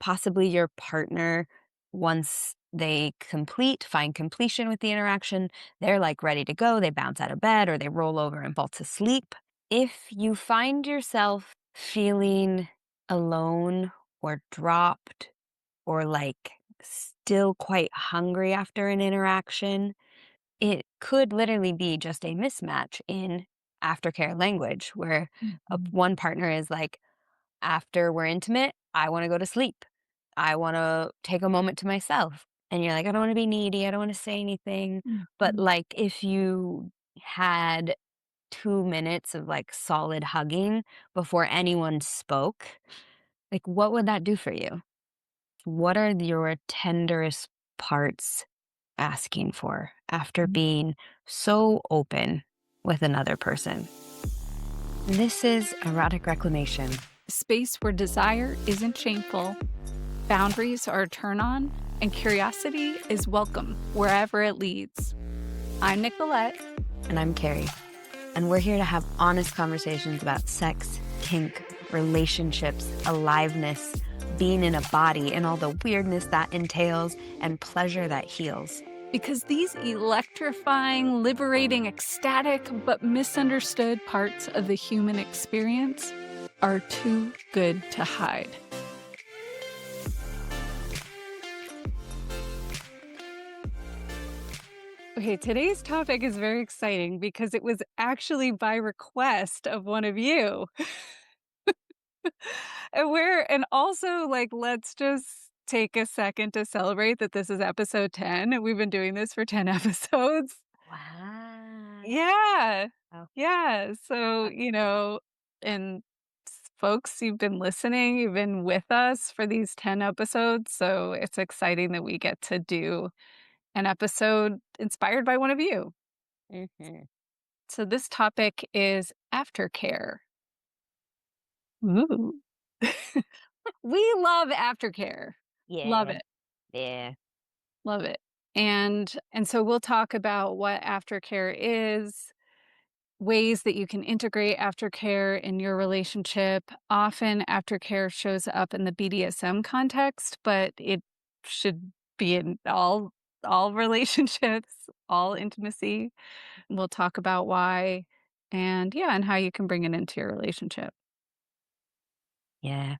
possibly your partner, once they find completion with the interaction, they're like ready to go. They bounce out of bed or they roll over and fall to sleep. If you find yourself feeling alone or dropped or like still quite hungry after an interaction, it could literally be just a mismatch in aftercare language where Mhm. one partner is like, after we're intimate, I want to go to sleep. I want to take a moment to myself. And you're like, I don't want to be needy. I don't want to say anything. But Mhm. like, if you had 2 minutes of like solid hugging before anyone spoke, like, what would that do for you? What are your tenderest parts asking for after being so open with another person? This is Erotic Reclamation. Space where desire isn't shameful, boundaries are a turn on, and curiosity is welcome wherever it leads. I'm Nicolette. And I'm Carrie. And we're here to have honest conversations about sex, kink, relationships, aliveness, being in a body, and all the weirdness that entails, and pleasure that heals. Because these electrifying, liberating, ecstatic, but misunderstood parts of the human experience are too good to hide. Okay, today's topic is very exciting because it was actually by request of one of you. And also, like, let's just take a second to celebrate that this is episode 10 and we've been doing this for 10 episodes. Wow. Yeah. Oh, Yeah. So, uh, and folks, you've been listening, you've been with us for these 10 episodes. So it's exciting that we get to do an episode inspired by one of you. mhm. So this topic is aftercare. Ooh. We love aftercare. Love Yeah. it. Yeah. Love it. And so we'll talk about what aftercare is, ways that you can integrate aftercare in your relationship. Often aftercare shows up in the BDSM context, but it should be in all relationships, all intimacy. We'll talk about why and how you can bring it into your relationship. Yeah.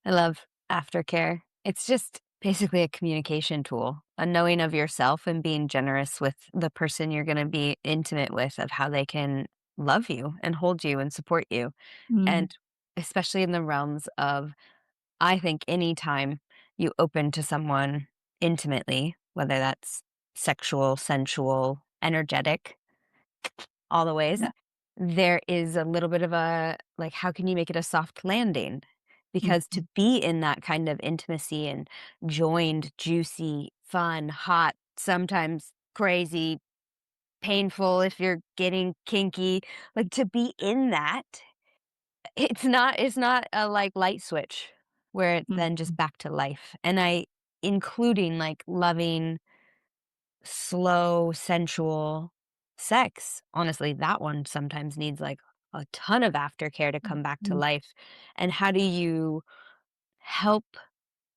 I love aftercare. It's just basically a communication tool, a knowing of yourself and being generous with the person you're going to be intimate with, of how they can love you and hold you and support you. Mm. And especially in the realms of, I think, anytime you open to someone intimately, whether that's sexual, sensual, energetic, all the ways, Yeah. there is a little bit of a like, how can you make it a soft landing? Because to Mhm. be in that kind of intimacy and joined, juicy, fun, hot, sometimes crazy, painful if you're getting kinky, like to be in that, it's not a like light switch where it's then just Mhm. back to life. And including like loving slow, sensual sex. Honestly, that one sometimes needs like a ton of aftercare to come back to Mhm. life. And how do you help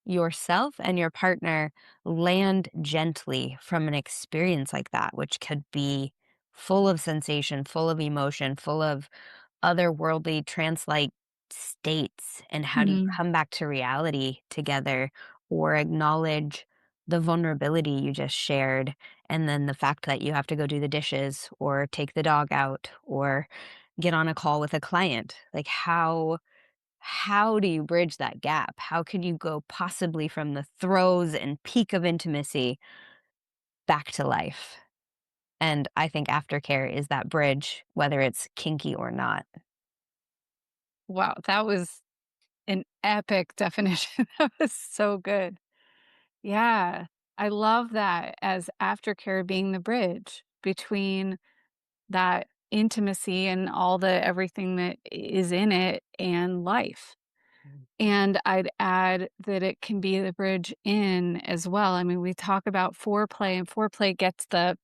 yourself and your partner land gently from an experience like that, which could be full of sensation, full of emotion, full of otherworldly trance-like states, and how do you Mhm. come back to reality together or acknowledge the vulnerability you just shared, and then the fact that you have to go do the dishes or take the dog out or get on a call with a client? Like, how do you bridge that gap? How can you go possibly from the throes and peak of intimacy back to life? And I think aftercare is that bridge, whether it's kinky or not. Wow, that was an epic definition. That was so good. Yeah, I love that as aftercare being the bridge between that intimacy and all the everything that is in it and life. And I'd add that it can be the bridge in as well. I mean, we talk about foreplay, and foreplay gets the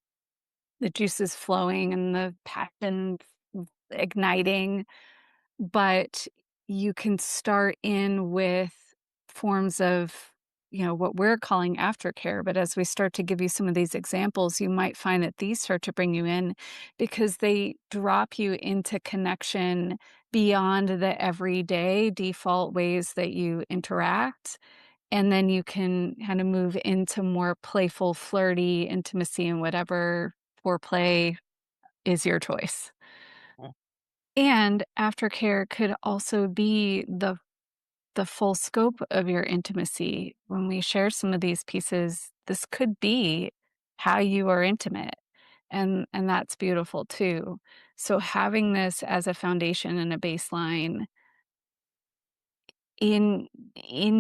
juices flowing and the passion igniting, but you can start in with forms of, what we're calling aftercare. But as we start to give you some of these examples, you might find that these start to bring you in because they drop you into connection beyond the everyday default ways that you interact. And then you can kind of move into more playful, flirty intimacy and whatever foreplay is your choice. Mm. And aftercare could also be the full scope of your intimacy. When we share some of these pieces, this could be how you are intimate. And that's beautiful too. So having this as a foundation and a baseline in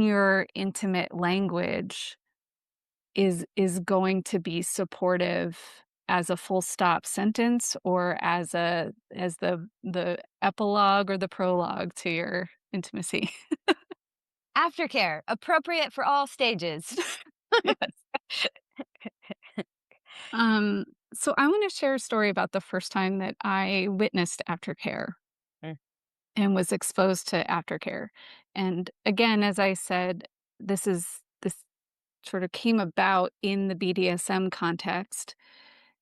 your intimate language is going to be supportive as a full stop sentence or as the epilogue or the prologue to your intimacy. Aftercare, appropriate for all stages. Yes. Um, so I want to share a story about the first time that I witnessed aftercare Mm, and was exposed to aftercare. And again, as I said, this sort of came about in the BDSM context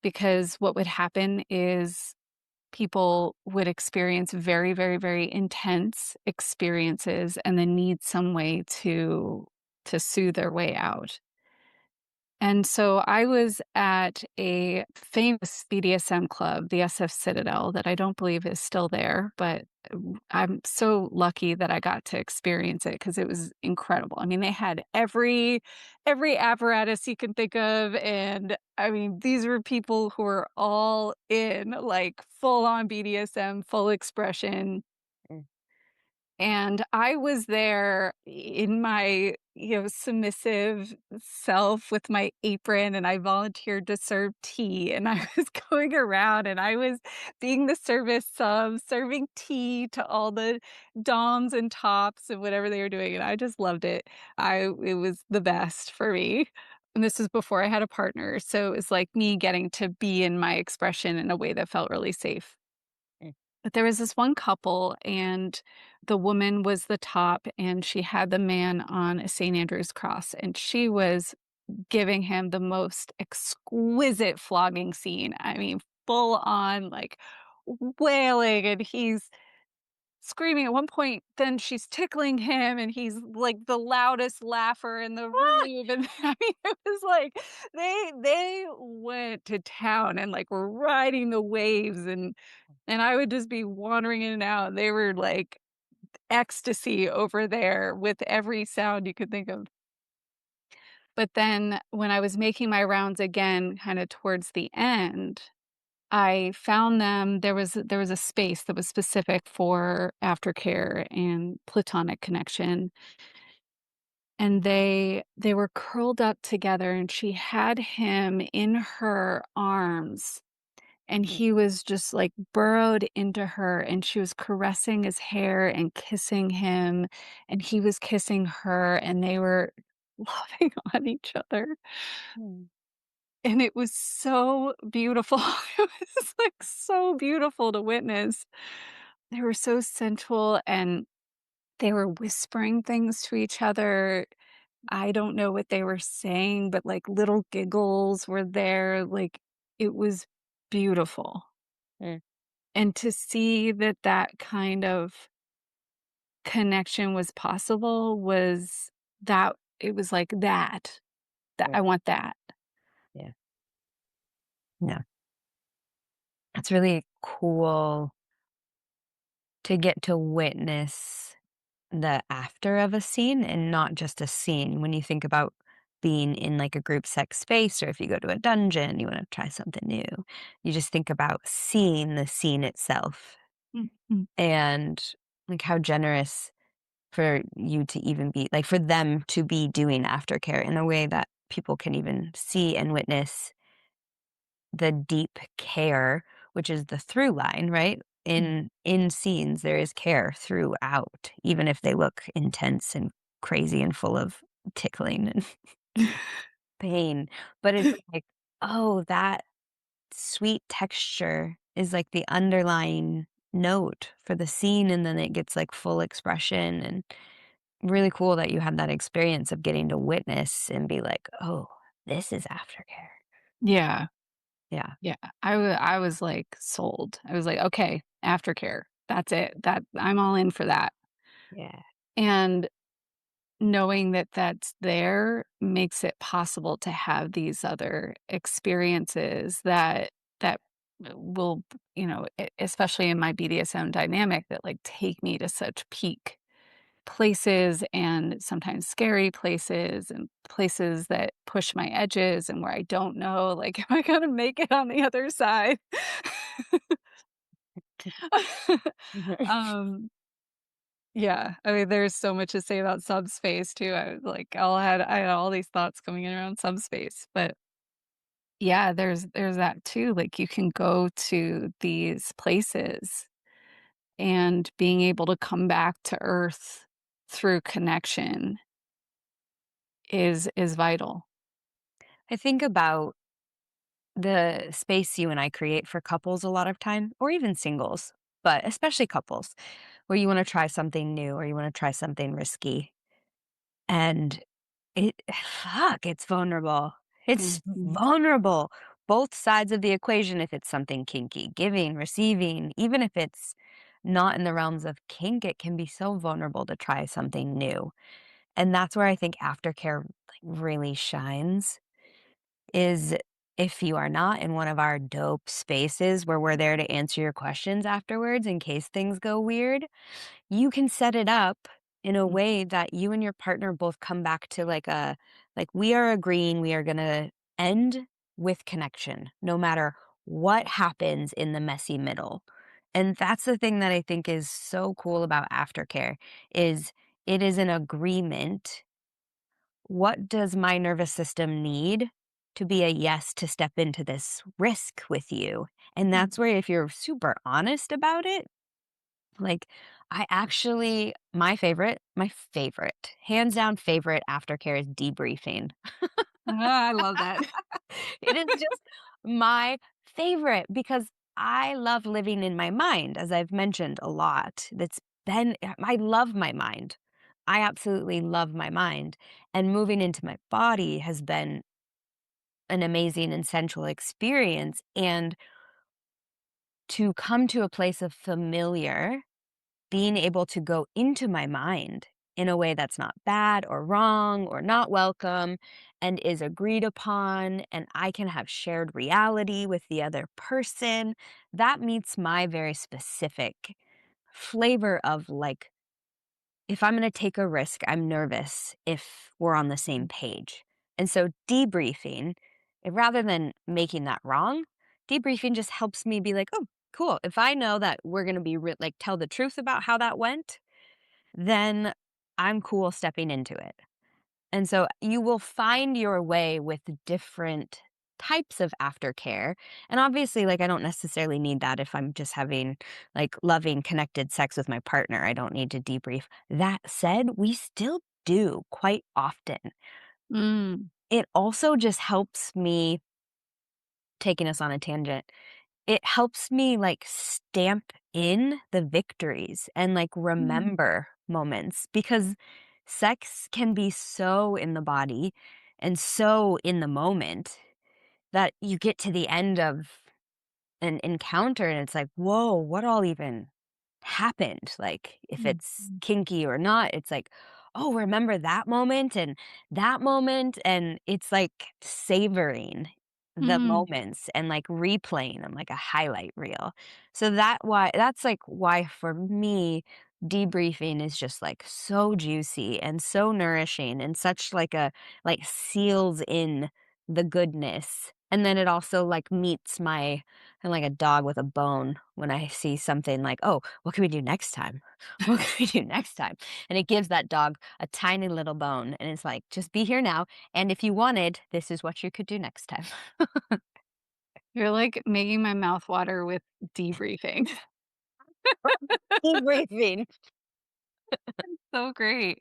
because what would happen is people would experience very, very, very intense experiences and then need some way to soothe their way out. And so I was at a famous BDSM club, the SF Citadel, that I don't believe is still there, but I'm so lucky that I got to experience it because it was incredible. I mean, they had every apparatus you can think of, and I mean, these were people who were all in, like full on BDSM, full expression, mm, and I was there in my, submissive self with my apron, and I volunteered to serve tea, and I was going around, and I was being the service sub, serving tea to all the doms and tops and whatever they were doing, and I just loved it. It was the best for me, and this was before I had a partner, so it was like me getting to be in my expression in a way that felt really safe. mm, But there was this one couple, and the woman was the top, and she had the man on a St. Andrew's cross, and she was giving him the most exquisite flogging scene. I mean, full on, like, wailing, and he's screaming at one point, then she's tickling him, and he's, like, the loudest laugher in the room, and I mean, it was like they went to town and, like, were riding the waves, and I would just be wandering in and out. They were like ecstasy over there with every sound you could think of. But then when I was making my rounds again, kinda towards the end, I found them there was a space that was specific for aftercare and platonic connection, and they were curled up together, and she had him in her arms. And mm, he was just, like, burrowed into her, and she was caressing his hair and kissing him, and he was kissing her, and they were loving on each other, mm, and it was so beautiful. It was, like, so beautiful to witness. They were so sensual, and they were whispering things to each other. I don't know what they were saying, but, like, little giggles were there, like, it was beautiful. mm, And to see that that kind of connection was possible was that it was like that mm. I want that. Yeah. Yeah. It's really cool to get to witness the after of a scene and not just a scene. When you think about being in like a group sex space or if you go to a dungeon, you want to try something new, you just think about seeing the scene itself Mhm. and like how generous for you to even be like for them to be doing aftercare in a way that people can even see and witness the deep care, which is the through line, right? Mm. In scenes, there is care throughout, even if they look intense and crazy and full of tickling and pain. But it's like, oh, that sweet texture is like the underlying note for the scene, and then it gets like full expression. And really cool that you had that experience of getting to witness and be like, "Oh, this is aftercare." Yeah, Yeah. yeah. I was, like, sold. I was like, "Okay, aftercare. That's it. I'm all in for that." Yeah. And knowing that that's there makes it possible to have these other experiences that will, especially in my BDSM dynamic that, like, take me to such peak places and sometimes scary places and places that push my edges and where I don't know, like, am I gonna make it on the other side? Um, yeah, I mean, there's so much to say about subspace too. I had all these thoughts coming in around subspace, but yeah, there's that too. Like, you can go to these places and being able to come back to earth through connection is vital. I think about the space you and I create for couples a lot of time, or even singles, but especially couples, where you wanna try something new or you wanna try something risky. And it's vulnerable. It's Mhm. vulnerable. Both sides of the equation if it's something kinky, giving, receiving, even if it's not in the realms of kink, it can be so vulnerable to try something new. And that's where I think aftercare, like, really shines, is if you are not in one of our dope spaces where we're there to answer your questions afterwards in case things go weird, you can set it up in a way that you and your partner both come back to like we are agreeing we are going to end with connection no matter what happens in the messy middle. And that's the thing that I think is so cool about aftercare is it is an agreement. What does my nervous system need to be a yes to step into this risk with you? And Mhm. that's where if you're super honest about it, like, I actually my favorite, hands down favorite aftercare is debriefing. Ah, I love that. It is just my favorite because I love living in my mind, as I've mentioned a lot. I love my mind. I absolutely love my mind, and moving into my body has been an amazing and sensual experience, and to come to a place of familiar being able to go into my mind in a way that's not bad or wrong or not welcome and is agreed upon, and I can have shared reality with the other person, that meets my very specific flavor of like, if I'm going to take a risk, I'm nervous if we're on the same page. And so debriefing, rather than making that wrong, debriefing just helps me be like, oh, cool. If I know that we're going to be like tell the truth about how that went, then I'm cool stepping into it. And so you will find your way with different types of aftercare. And obviously, like, I don't necessarily need that if I'm just having like loving, connected sex with my partner. I don't need to debrief. That said, we still do quite often. Mm, It also just helps me, taking us on a tangent, it helps me, like, stamp in the victories and, like, mm, remember moments because sex can be so in the body and so in the moment that you get to the end of an encounter and it's like, "Whoa, what all even happened?" Like, if mm, it's mm, kinky or not, it's like, "Oh, remember that moment," and it's like savoring the mm, moments and, like, replaying them like a highlight reel. So that's, like, why for me, debriefing is just, like, so juicy and so nourishing and such like, seals in the goodness, and then it also, like, meets my I'm like a dog with a bone when I see something like, "Oh, what can we do next time? What can we do next time?" And it gives that dog a tiny little bone, and it's like, "Just be here now, and if you wanted, this is what you could do next time." You're, like, making my mouth water with debriefing. Debriefing. So great.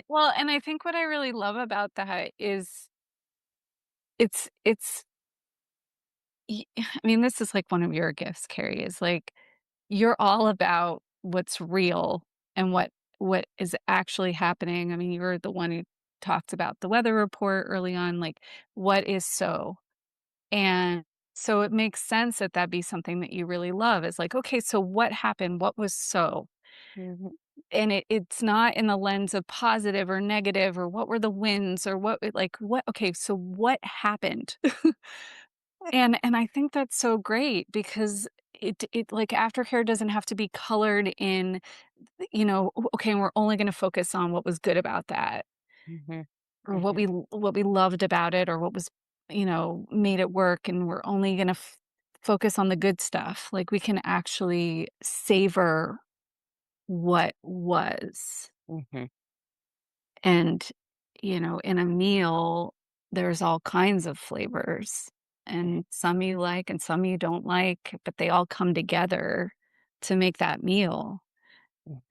Well, and I think what I really love about that is it's I mean, this is, like, one of your gifts, Carrie, is, like, you're all about what's real and what what is actually happening. I mean, you were the one who talked about the weather report early on, like, what is so? And so it makes sense that that be something that you really love. Is like, okay, so what happened? What was so? Mhm, And it's not in the lens of positive or negative or what were the wins or like what okay, so what happened? And I think that's so great because it like aftercare doesn't have to be colored in, okay, and we're only gonna focus on what was good about that mhm, or mhm, what we loved about it or what was, made it work, and we're only gonna focus on the good stuff. Like we can actually savor what was. mhm. And, in a meal, there's all kinds of flavors, and some you like and some you don't like, but they all come together to make that meal.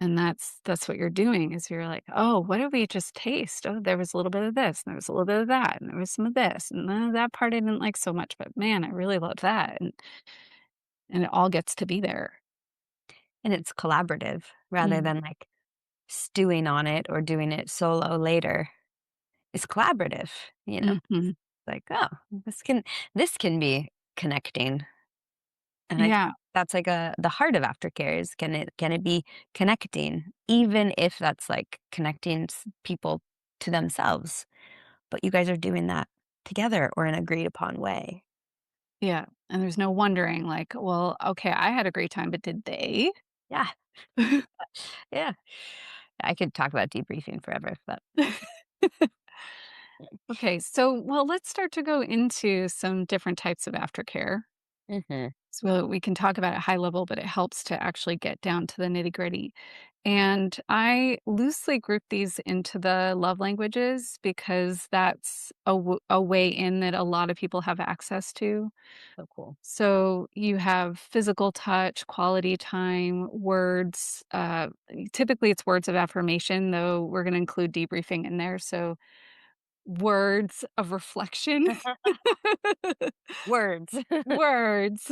And that's what you're doing is you're like, "Oh, what did we just taste? Oh, there was a little bit of this, and there was a little bit of that, and there was some of this, and that part I didn't like so much, but man, I really love that." And it all gets to be there. And it's collaborative rather Mhm. than, like, stewing on it or doing it solo later. It's collaborative, you know? Mhm. Like, "Oh, this can be connecting." And I Yeah. that's, like, the heart of aftercare is can it be connecting, even if that's, like, connecting people to themselves, but you guys are doing that together or in an agreed upon way. Yeah, and there's no wondering like, "Well, okay, I had a great time, but did they?" Yeah, yeah. I could talk about debriefing forever, but Okay, so, well, let's start to go into some different types of aftercare. Mhm. So we can talk about it high level, but it helps to actually get down to the nitty-gritty. And I loosely group these into the love languages because that's a way in that a lot of people have access to. So cool. So you have physical touch, quality time, words. Typically, it's words of affirmation, though we're going to include debriefing in there. So words of reflection, Words. words,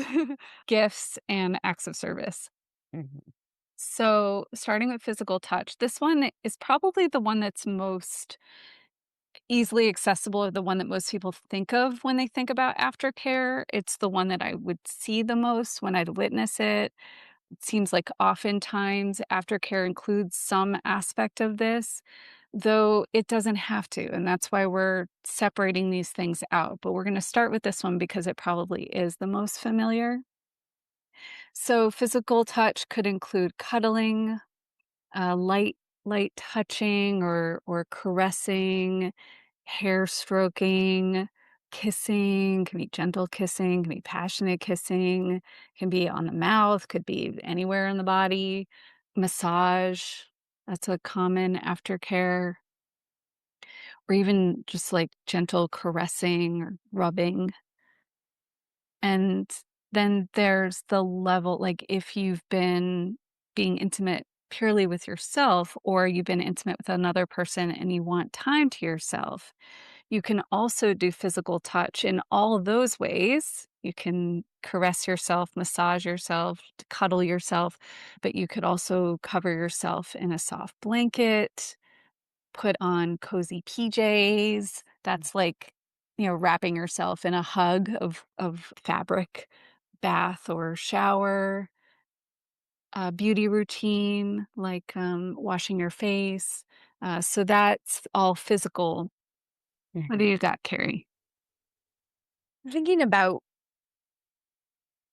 gifts, and acts of service. Mhm. So starting with physical touch, this one is probably the one that's most easily accessible, or the one that most people think of when they think about aftercare. It's the one that I would see the most when I'd witness it. It seems like oftentimes aftercare includes some aspect of this, though it doesn't have to. And that's why we're separating these things out. But we're going to start with this one because it probably is the most familiar. So, physical touch could include cuddling, light touching or caressing, hair stroking, kissing, can be gentle kissing, can be passionate kissing, can be on the mouth, could be anywhere in the body. Massage, that's a common aftercare, or even just like gentle caressing or rubbing. And then there's the level, like if you've been being intimate purely with yourself, or you've been intimate with another person and you want time to yourself, you can also do physical touch in all of those ways. You can caress yourself, massage yourself, cuddle yourself, but you could also cover yourself in a soft blanket, put on cozy PJs. That's like, wrapping yourself in a hug of fabric, bath or shower, a beauty routine like washing your face. So that's all physical. What do Mhm. you got, Carrie? Thinking about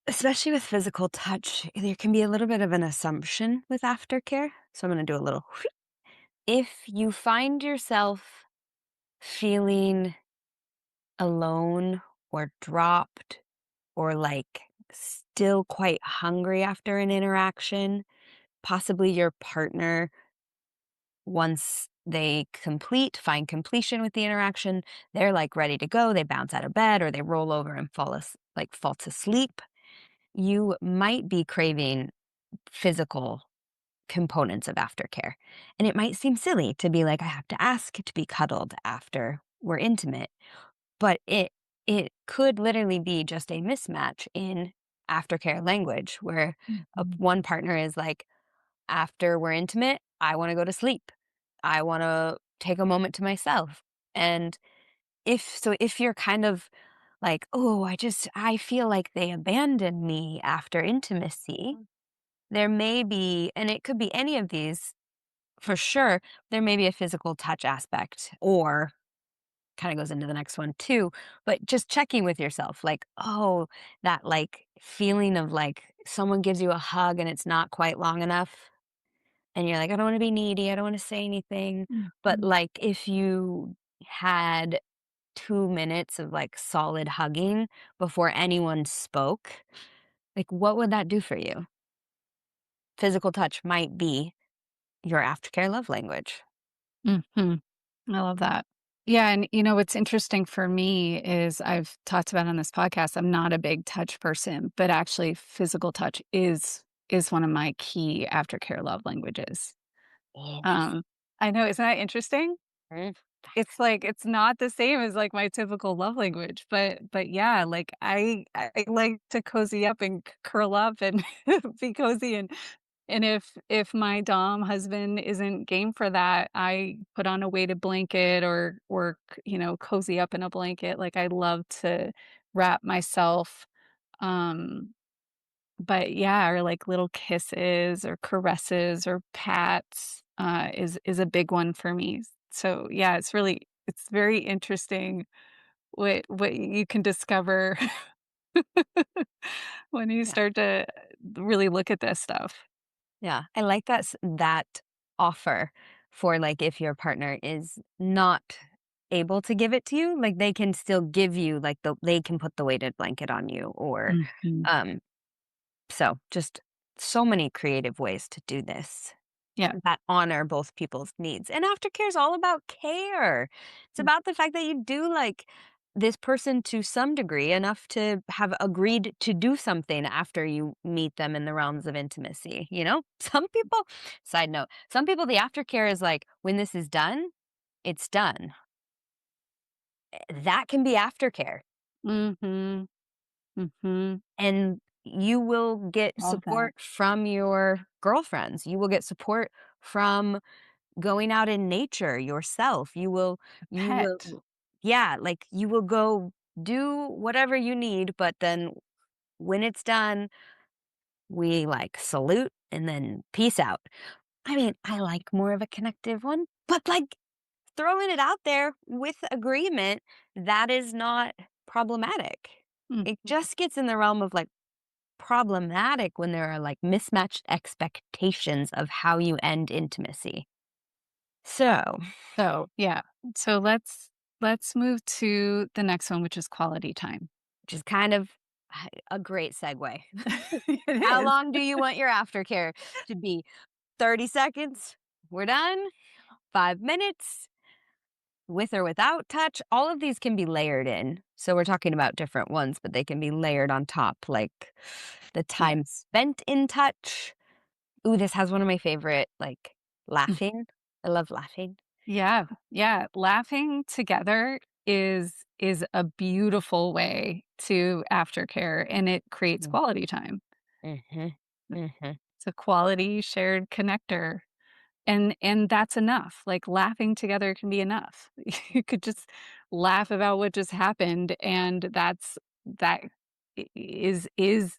especially with physical touch, there can be a little bit of an assumption with aftercare, so I'm gonna do a little if you find yourself feeling alone or dropped or, like, still quite hungry after an interaction, possibly your partner, once they find completion with the interaction, they're, like, ready to go, they bounce out of bed or they roll over and fall to sleep. You might be craving physical components of aftercare, and it might seem silly to be like, "I have to ask to be cuddled after we're intimate," but it could literally be just a mismatch in aftercare language where Mhm. one partner is like, "After we're intimate, I wanna go to sleep. I wanna take a moment to myself. And if you're kind of like, "Oh, I feel like they abandoned me after intimacy," there may be and it could be any of these for sure, there may be a physical touch aspect or kinda goes into the next one too, but just checking with yourself, like, oh, that, like, feeling of, like, someone gives you a hug and it's not quite long enough, and you're like, "I don't wanna be needy, I don't wanna say anything," but, Mhm. like, if you had 2 minutes of, like, solid hugging before anyone spoke, like, what would that do for you? Physical touch might be your aftercare love language. Mhm. I love that. Yeah, and what's interesting for me is I've talked about on this podcast, I'm not a big touch person, but actually physical touch is one of my key aftercare love languages. Interesting. Um, I know, isn't that interesting? It's like it's not the same as, like, my typical love language, but yeah, like, I like to cozy up and curl up and be cozy, and if my dom husband isn't game for that, I put on a weighted blanket or cozy up in a blanket, like, I love to wrap myself, um, but yeah, or, like, little kisses or caresses or pats, is a big one for me. So, yeah, it's very interesting what you can discover when you Yeah. start to really look at this stuff. Yeah, I like that offer for, like, if your partner is not able to give it to you, like, they can still give you, like, they can put the weighted blanket on you or, Mhm. um so just so many creative ways to do this Yeah. that honor both people's needs. And aftercare is all about care. It's Mm. about the fact that you do like this person to some degree enough to have agreed to do something after you meet them in the realms of intimacy, you know? Some people, side note, some people, the aftercare is like, when this is done, it's done. That can be aftercare. Mhm. Mhm. And you will get Love that. support from your girlfriends. You will get support from going out in nature yourself. You Pet. will yeah, like, you will go do whatever you need, but then when it's done, we, like, salute and then peace out. I mean, I like more of a connective one, but, like, throwing it out there with agreement, that is not problematic. Mm. It just gets in the realm of, like, problematic when there are, like, mismatched expectations of how you end intimacy. So, So, yeah. So let's move to the next one, which is quality time. which is kind of a great segue. It How is. long do you want your aftercare to be? 30 seconds? We're done. 5 minutes? With or without touch? All of these can be layered in. So we're talking about different ones, but they can be layered on top, like the Yeah. time spent in touch. Ooh, this has one of my favorite, like, Mm. laughing. I love laughing. Yeah. Yeah. Laughing together is a beautiful way to aftercare, and it creates Mm, quality time. mhm, mhm. It's a quality shared connector. And that's enough, like, laughing together can be enough. You could just laugh about what just happened, and that is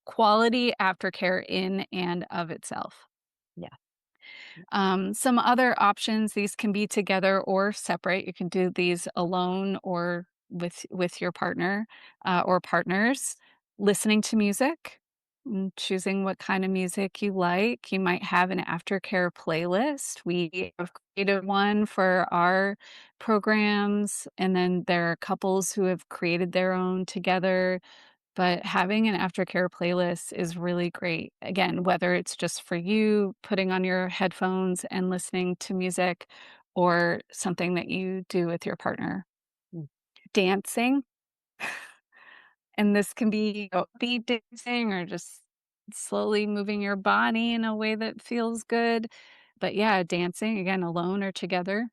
quality aftercare in and of itself. Yeah. Some other options, these can be together or separate. You can do these alone or with your partner, or partners. Listening to music, choosing what kind of music you like. You might have an aftercare playlist. We have created one for our programs, and then there are couples who have created their own together. But having an aftercare playlist is really great. Again, whether it's just for you putting on your headphones and listening to music or something that you do with your partner. Mm. Dancing, and this can be upbeat dancing or just slowly moving your body in a way that feels good. But yeah, dancing again alone or together.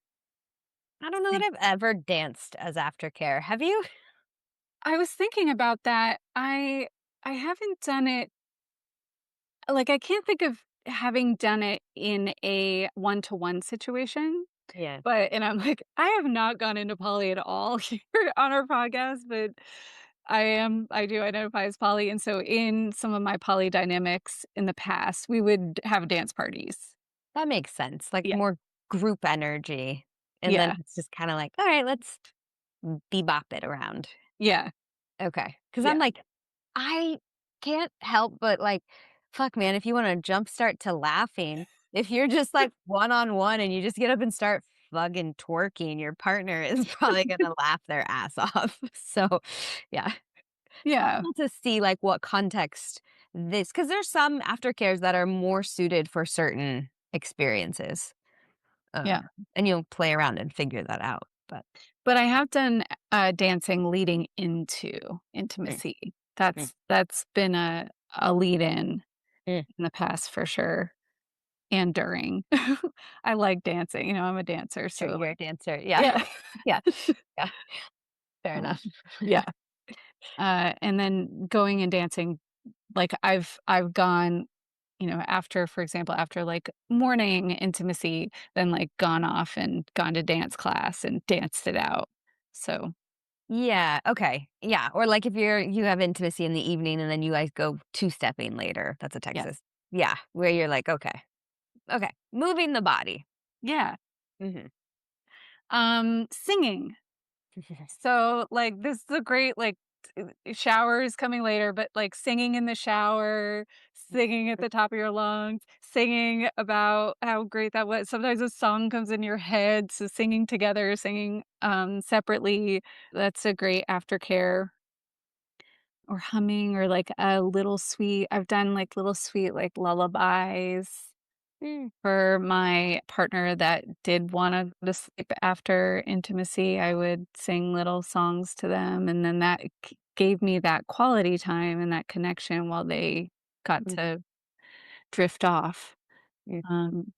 I don't know that I've ever danced as aftercare. Have you? I was thinking about that. I haven't done it. Like, I can't think of having done it in a one-to-one situation, Yeah. but and I'm like, I have not gone into poly at all here on our podcast, but I do identify as poly, and so in some of my poly dynamics in the past, we would have dance parties. That makes sense, like, Yeah, more group energy, and then yeah, it's just kinda like, "Alright, let's bebop it around." yeah, Okay, because 'cause I'm yeah. like, I can't help but, like, fuck, man, if you wanna jumpstart to laughing, if you're just, like, one-on-one and you just get up and start fucking twerking, your partner is probably gonna laugh their ass off. So, yeah, Yeah, helpful to see, like, what context because there's some aftercares that are more suited for certain experiences, yeah. and you'll play around and figure that out, but But I have done, dancing leading into mm, intimacy. mm, That's been a lead mm. in the past for sure, and during. I like dancing, I'm a dancer, Sure, so, you're a like dancer, yeah. yeah. Yeah, yeah, fair Um, enough. yeah, and then going and dancing, like, I've gone, after, for example, after, like, morning intimacy, then, like, gone off and gone to dance class and danced it out. So, Yeah, okay, yeah, or, like, if you have intimacy in the evening and then you guys go two-stepping later, that's a yes. Texas yeah, where you're like, "Okay, okay, moving the body." Yeah. Mhm. Singing. So, like, this is a great, like, shower is coming later, but, like, singing in the shower, singing at the top of your lungs, singing about how great that was. Sometimes a song comes in your head, so singing together, singing, separately, that's a great aftercare. Or humming or, like, a little sweet I've done, like, little sweet, like, lullabies Mm, for my partner that did wanna go to sleep after intimacy. I would sing little songs to them, and then that gave me that quality time and that connection while they got mm, to drift off. mm. Um,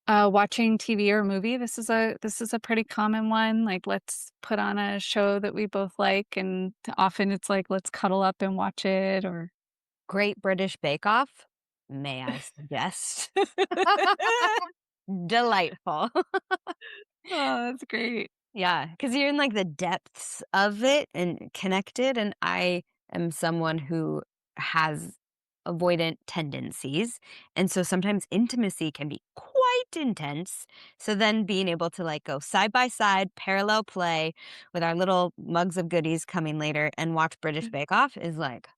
watching TV or movie, this is a pretty common one, like, let's put on a show that we both like, and often it's like, let's cuddle up and watch it or Great British Bake Off, may I suggest? Delightful. Oh, that's great. Yeah, because 'cause you're in, like, the depths of it and connected, and I am someone who has avoidant tendencies, and so sometimes intimacy can be quite intense, so then being able to, like, go side by side, parallel play with our little mugs of goodies coming later and watch British Bake Off is like,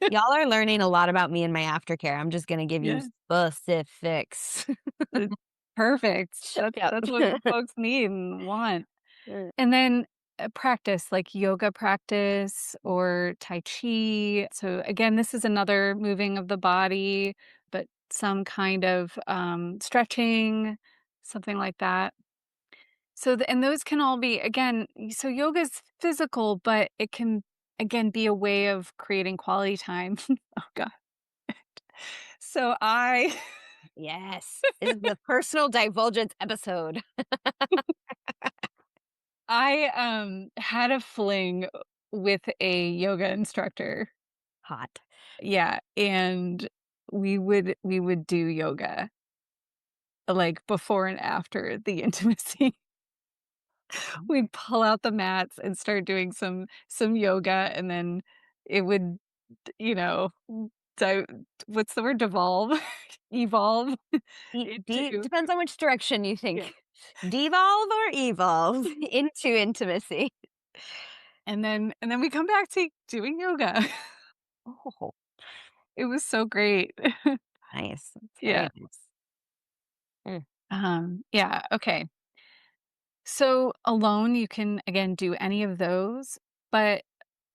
y'all are learning a lot about me and my aftercare, I'm just gonna give you Yeah. specifics. Uh, perfect. That's Yep. that's what folks need and want. And then, practice, like yoga practice or tai chi. So, again, this is another moving of the body, but some kind of, stretching, something like that. So, and those can all be, again, so yoga's physical, but it can, again, be a way of creating quality time. Oh, god. So I Yes. This is the personal divulgence episode. I, had a fling with a yoga instructor. Hot. Yeah, and we would do yoga, like, before and after the intimacy. Mm. We'd pull out the mats and start doing some yoga, and then it would, you know, di what's the word? Devolve? Evolve into Depends on which direction you yeah. think. Devolve or evolve into intimacy. And then we come back to doing yoga. Oh, It was so great. nice. That's Yeah. very nice. Mm, Yeah, okay. So alone, you can again do any of those, but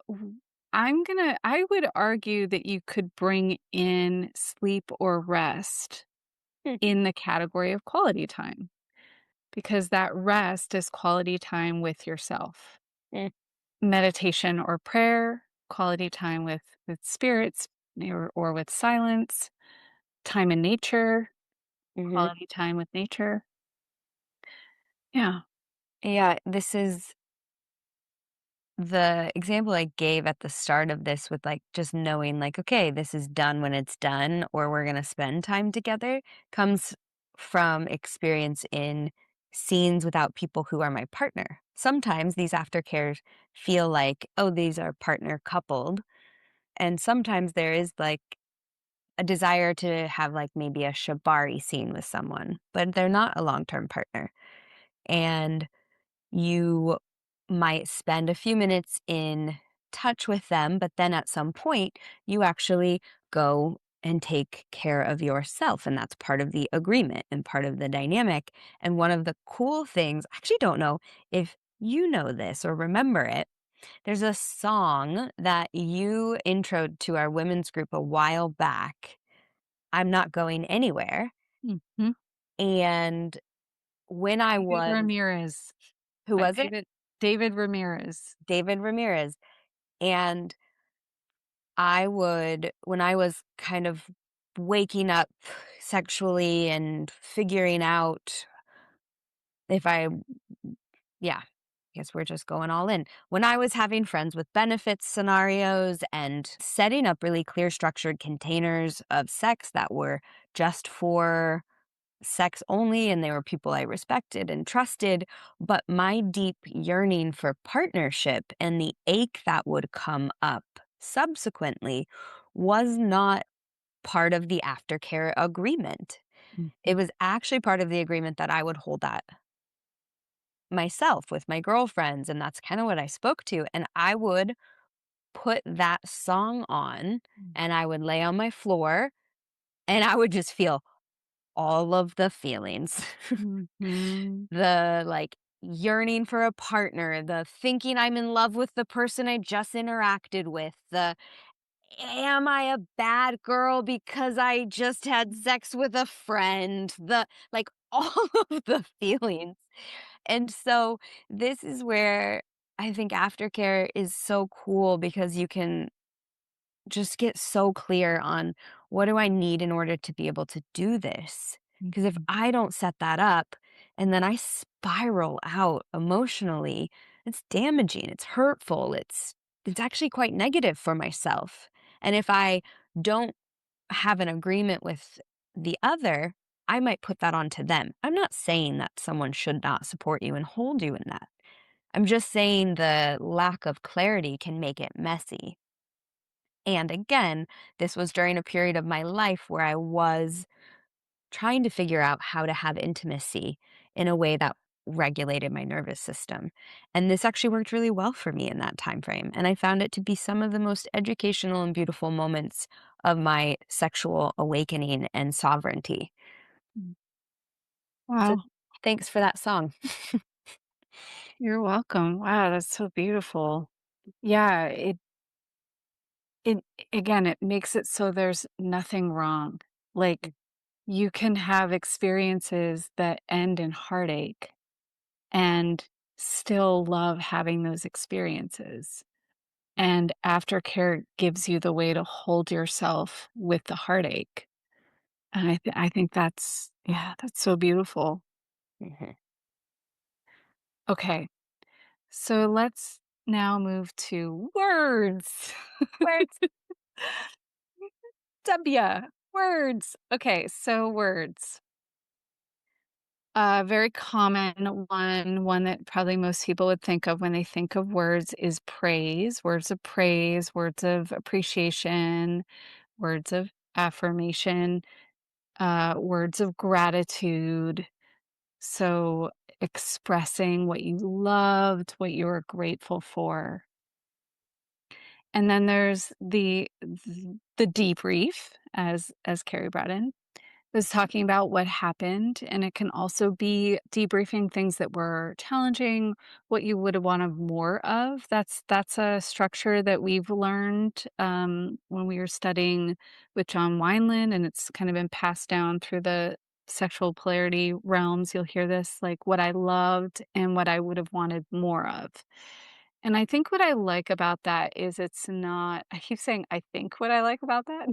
w- I would argue that you could bring in sleep or rest mm, in the category of quality time because that rest is quality time with yourself. mm, Meditation or prayer, quality time with spirits or with silence, time in nature, mhm. quality time with nature. Yeah. Yeah, this is the example I gave at the start of this with, like, just knowing, like, "Okay, this is done when it's done, or we're gonna spend time together," comes from experience in scenes without people who are my partner. Sometimes these aftercares feel like, "Oh, these are partner coupled," and sometimes there is, like, a desire to have, like, maybe a shibari scene with someone, but they're not a long-term partner, and you might spend a few minutes in touch with them, but then at some point, you actually go and take care of yourself. And that's part of the agreement and part of the dynamic. And one of the cool things, I actually don't know if you know this or remember it. There's a song that you introed to our women's group a while back. I'm not going anywhere. Mhm. And when I David was, Ramirez. who By was it? David Ramirez. David Ramirez. And I would when I was kind of waking up sexually and figuring out if I yeah, I guess we're just going all in. When I was having friends with benefits scenarios and setting up really clear structured containers of sex that were just for sex only, and they were people I respected and trusted, but my deep yearning for partnership and the ache that would come up subsequently was not part of the aftercare agreement. It Mhm. was actually part of the agreement that I would hold that myself with my girlfriends, and that's kind of what I spoke to. And I would put that song on and I would lay on my floor and I would just feel all of the feelings. Mhm. The, like, yearning for a partner, the thinking I'm in love with the person I just interacted with, the am I a bad girl because I just had sex with a friend, the like, all of the feelings. And so this is where I think aftercare is so cool because you can just get so clear on what do I need in order to be able to do this? Because if Mhm. I don't set that up and then I spiral out emotionally, it's damaging, it's hurtful, it's actually quite negative for myself. And if I don't have an agreement with the other, I might put that onto them. I'm not saying that someone should not support you and hold you in that. I'm just saying the lack of clarity can make it messy. And again, this was during a period of my life where I was trying to figure out how to have intimacy in a way that regulated my nervous system. And this actually worked really well for me in that time frame. And I found it to be some of the most educational and beautiful moments of my sexual awakening and sovereignty. Mm. So Wow, thanks for that song. you're welcome. Wow, that's so beautiful. Yeah, it again, it makes it so there's nothing wrong. Like, you can have experiences that end in heartache and still love having those experiences. And aftercare gives you the way to hold yourself with the heartache. And I think that's yeah, that's so beautiful. Mhm. Okay, so let's now move to words. Words. W, words. Okay, so words. A very common one that probably most people would think of when they think of words is praise, words of praise, words of appreciation, words of affirmation, words of gratitude. So expressing what you loved, what you were grateful for. And then there's the debrief, as Carrie brought in, was talking about what happened, and it can also be debriefing things that were challenging, what you would have wanted more of. That's a structure that we've learned when we were studying with John Wineland, and it's kind of been passed down through the sexual polarity realms. You'll hear this like what I loved and what I would have wanted more of. And I think what I like about that is it's not, I keep saying I think what I like about that.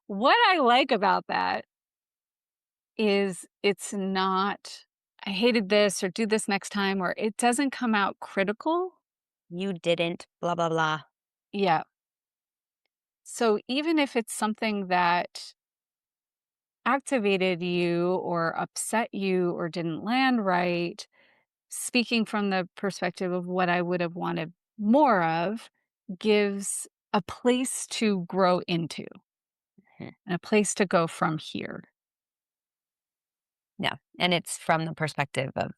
What I like about that is it's not, "I hated this," or "Do this next time," or it doesn't come out critical. You didn't, blah, blah, blah. Yeah. So even if it's something that activated you or upset you or didn't land right, speaking from the perspective of what I would have wanted more of gives a place to grow into Mhm. and a place to go from here. Yeah, and it's from the perspective of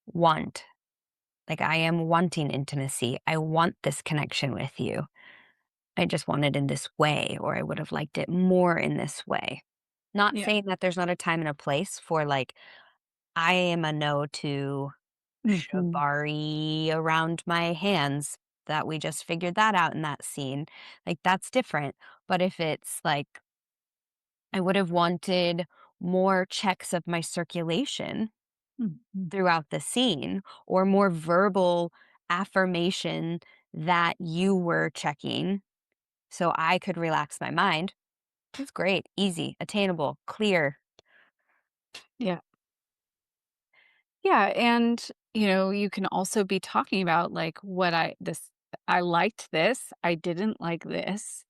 want. Like, I am wanting intimacy. I want this connection with you. I just want it in this way, or I would have liked it more in this way. Not Yeah. saying that there's not a time and a place for, like, I am a no to Mhm. shibari around my hands, that we just figured that out in that scene. Like, that's different. But if it's like, I would have wanted more checks of my circulation Mhm. throughout the scene, or more verbal affirmation that you were checking so I could relax my mind. It's great, easy, attainable, clear. Yeah. Yeah, and, you can also be talking about, like, I liked this, I didn't like this.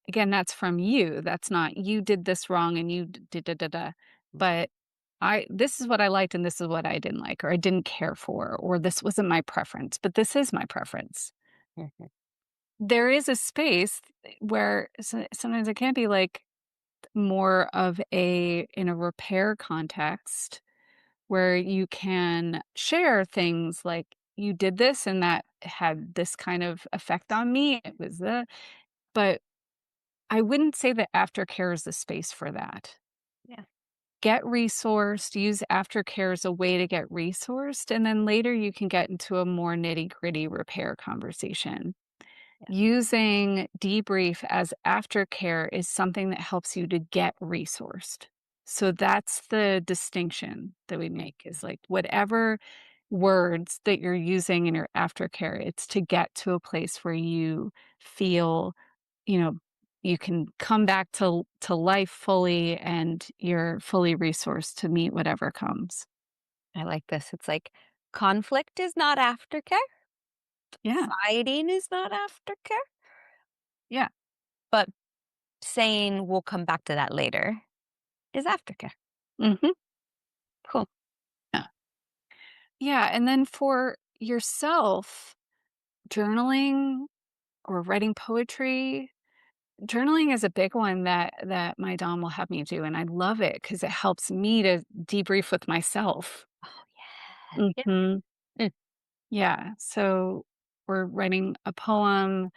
Again, that's from you, that's not, "You did this wrong and you did da da da." But I this is what I liked and this is what I didn't like, or I didn't care for, or this wasn't my preference, but this is my preference. Mhm. There is a space where sometimes it can be, like, more of in a repair context where you can share things like, "You did this and that had this kind of effect on me. It was the," but I wouldn't say that aftercare is the space for that. Yeah, Get resourced, use aftercare as a way to get resourced, and then later you can get into a more nitty-gritty repair conversation. yeah. Using debrief as aftercare is something that helps you to get resourced. So that's the distinction that we make, is like whatever words that you're using in your aftercare, it's to get to a place where you feel, you know, you can come back to life fully and you're fully resourced to meet whatever comes. I like this. It's like conflict is not aftercare, Yeah. fighting is not aftercare, Yeah. but saying we'll come back to that later is aftercare. Mhm. Cool. Yeah. Yeah, and then for yourself, journaling or writing poetry, journaling is a big one that my dom will have me do, and I love it because it helps me to debrief with myself. Oh, yeah. Yeah. Mhm. Mm. Yeah, so we're writing a poem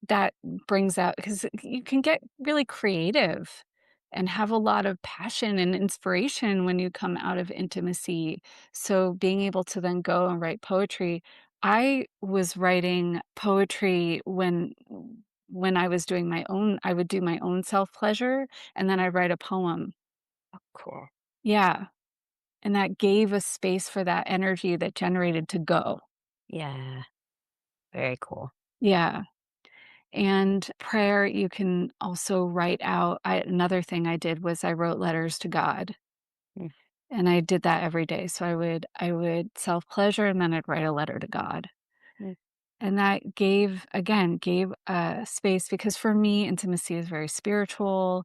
that brings out, because you can get really creative and have a lot of passion and inspiration when you come out of intimacy. So being able to then go and write poetry, I was writing poetry when I was doing my own, I would do my own self-pleasure, and then I write a poem. Oh, cool. Yeah, and that gave a space for that energy that generated to go. Yeah. Very cool. Yeah. And prayer, you can also write out. Another thing I did was I wrote letters to God, Mm, and I did that every day. So I would self-pleasure and then I'd write a letter to God. mm, And that gave a space, because for me, intimacy is very spiritual,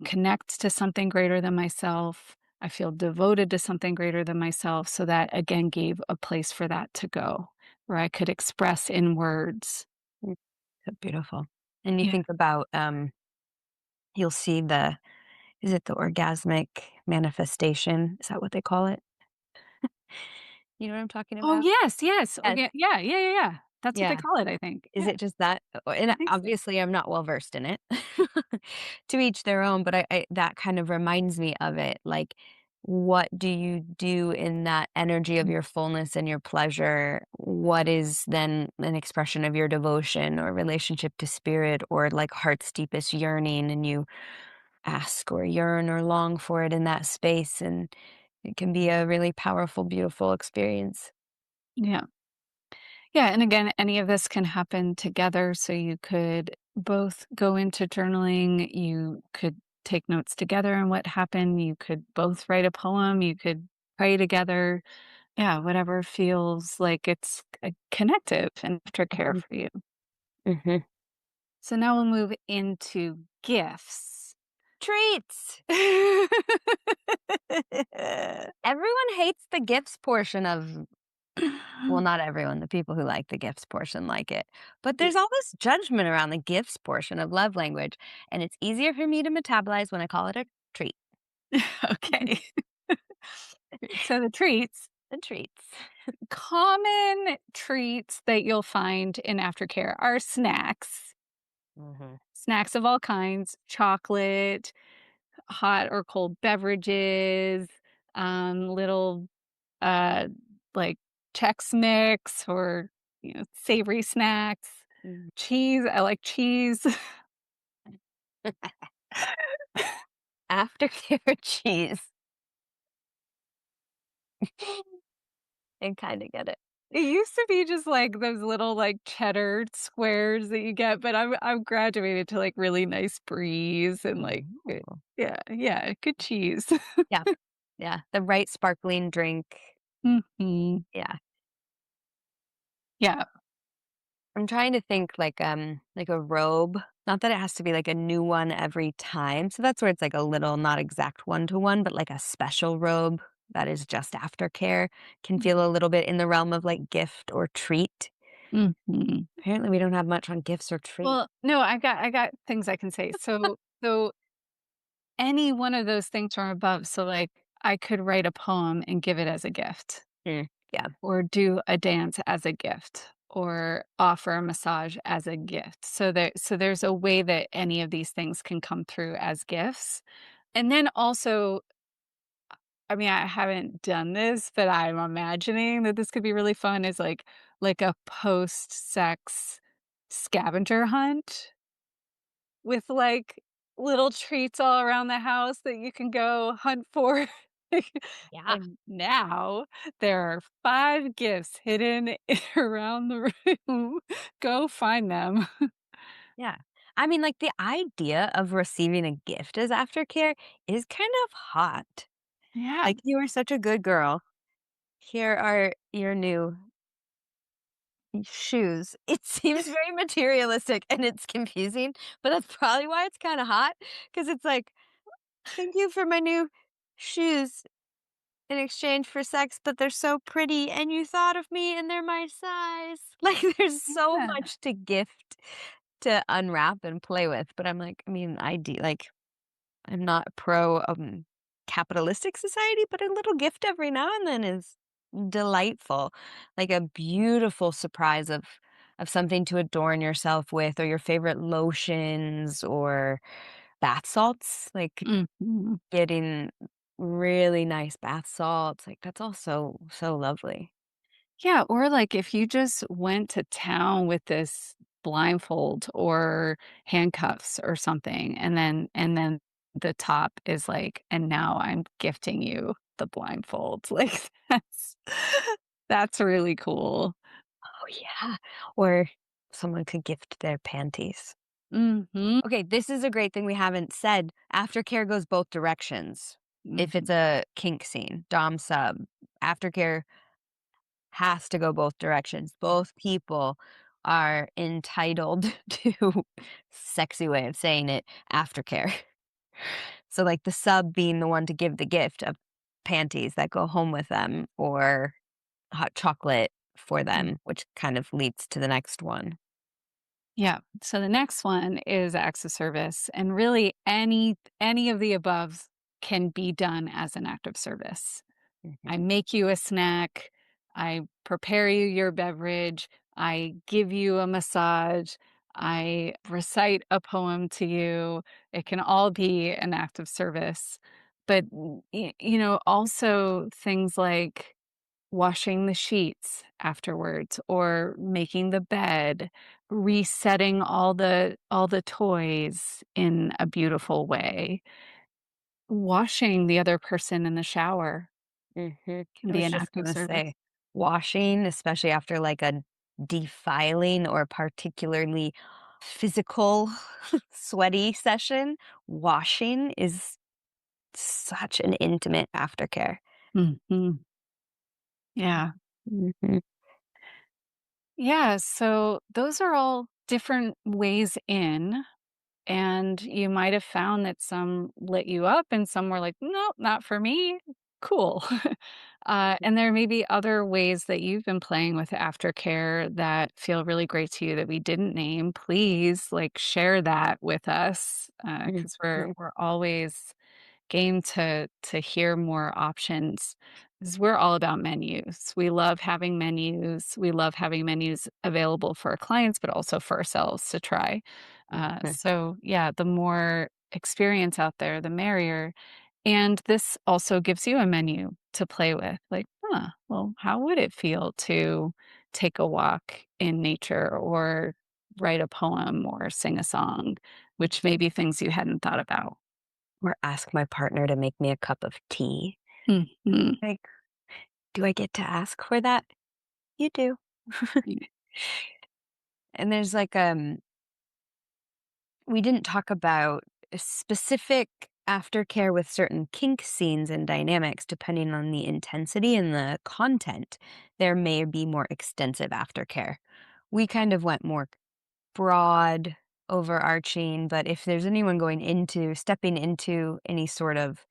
mhm. connect to something greater than myself. I feel devoted to something greater than myself. So that again gave a place for that to go, where I could express in words. Mm. So beautiful. And you Yeah. think about, you'll see the, is it the orgasmic manifestation? Is that what they call it? You know what I'm talking Oh, about? yes, yes. Yes. Yeah, yeah, yeah, yeah, yeah. That's what they Yeah. call it, I think. Is Yeah, it just that? And I think so. obviously, I'm not well versed in it. To each their own, but I that kind of reminds me of it. Like, what do you do in that energy of Mm, your fullness and your pleasure? What is then an expression of your devotion or relationship to spirit, or like heart's deepest yearning, and you ask or yearn or long for it in that space, and it can be a really powerful, beautiful experience. yeah. Yeah, and again, any of this can happen together, so you could both go into journaling, you could take notes together on what happened, you could both write a poem, you could pray together. Yeah, whatever feels like it's, connective and aftercare Mhm, for you. mhm. So now we'll move into gifts. Treats! Everyone hates the gifts portion of well, not everyone, the people who like the gifts portion like it, but Yeah. there's all this judgment around the gifts portion of love language, and it's easier for me to metabolize when I call it a treat. Okay. So the treats, The treats. common treats that you'll find in aftercare are snacks. Mhm. Snacks of all kinds, chocolate, hot or cold beverages, little, uh, like Chex Mix or, savory snacks. Mhm. Cheese, I like cheese. Aftercare cheese. I kinda get it. It used to be just, like, those little, like, cheddar squares that you get, but I've graduated to, like, really nice bries and, like, Ooh. yeah, yeah, good cheese. Yeah, yeah, the right sparkling drink. Mhm. Yeah. Yeah. I'm trying to think like a robe. Not that it has to be like a new one every time. So that's where it's like a little not exact one to one, but like a special robe that is just aftercare can feel a little bit in the realm of like gift or treat. Mhm. Apparently we don't have much on gifts or treat. Well, no, I got things I can say. So any one of those things from above, so, like, I could write a poem and give it as a gift, Mm, yeah. or do a dance as a gift, or offer a massage as a gift. So there's a way that any of these things can come through as gifts. And then also, I mean, I haven't done this, but I'm imagining that this could be really fun is like a post-sex scavenger hunt with, like, little treats all around the house that you can go hunt for. Yeah. And now there are 5 gifts hidden around the room. Go find them. Yeah. I mean, like the idea of receiving a gift as aftercare is kind of hot. Yeah. Like you are such a good girl. Here are your new shoes. It seems very materialistic and it's confusing, but that's probably why it's kinda hot. Because it's like, "Thank you for my new shoes in exchange for sex, but they're so pretty and you thought of me and they're my size." Like, there's so Yeah. much to gift to unwrap and play with, but I'm like, I mean, like, I'm not pro, capitalistic society, but a little gift every now and then is delightful. Like a beautiful surprise of something to adorn yourself with or your favorite lotions or bath salts, like Mhm. getting really nice bath salts, like that's all so lovely. Yeah, or like if you just went to town with this blindfold or handcuffs or something, and then the top is like, and now I'm gifting you the blindfold. Like that's really cool. Oh, yeah. Or someone could gift their panties. Mhm. Okay, this is a great thing we haven't said. Aftercare goes both directions. If Mhm. it's a kink scene, dom sub, aftercare has to go both directions. Both people are entitled to sexy way of saying it, aftercare. So like the sub being the one to give the gift of panties that go home with them or hot chocolate for Mm. them, which kind of leads to the next one. Yeah. So the next one is acts of service, and really any of the above can be done as an act of service. I Mhm, make you a snack, I prepare you your beverage, I give you a massage, I recite a poem to you. It can all be an act of service. But, also things like washing the sheets afterwards or making the bed, resetting all the toys in a beautiful way, washing the other person in the shower mhm. can I be was an just act of gonna service. say, washing, especially after, like, a defiling or particularly physical, sweaty session, washing is such an intimate aftercare. Mhm. Yeah. Mhm. Yeah, so those are all different ways in, and you might have found that some lit you up and some were like, "Nope, not for me." Cool. And there may be other ways that you've been playing with aftercare that feel really great to you that we didn't name. Please, like, share that with us, Mhm. because we're always game to hear more options, 'cause we're all about menus. We love having menus. We love having menus available for our clients, but also for ourselves to try. Mhm. So yeah, the more experience out there, the merrier. And this also gives you a menu to play with. Like, well, how would it feel to take a walk in nature or write a poem or sing a song, which may be things you hadn't thought about. Or ask my partner to make me a cup of tea. Mhm. Like, do I get to ask for that? You do. Y And there's like, we didn't talk about a specific aftercare with certain kink scenes and dynamics depending on the intensity and the content. There may be more extensive aftercare. We kind of went more broad, overarching, but if there's anyone stepping into any sort of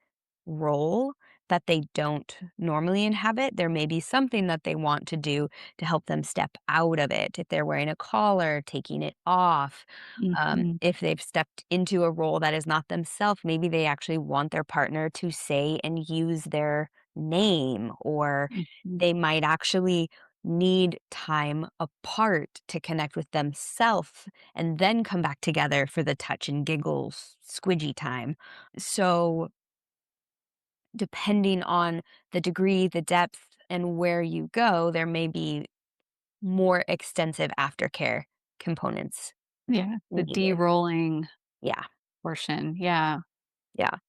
role that they don't normally inhabit, there may be something that they want to do to help them step out of it. If they're wearing a collar, taking it off, Mhm, if they've stepped into a role that is not themselves, maybe they actually want their partner to say and use their name, or mhm, they might actually need time apart to connect with themselves and then come back together for the touch and giggles squidgy time. So, depending on the degree, the depth, and where you go, there may be more extensive aftercare components yeah, the needed. de-rolling Yeah, portion, yeah, yeah.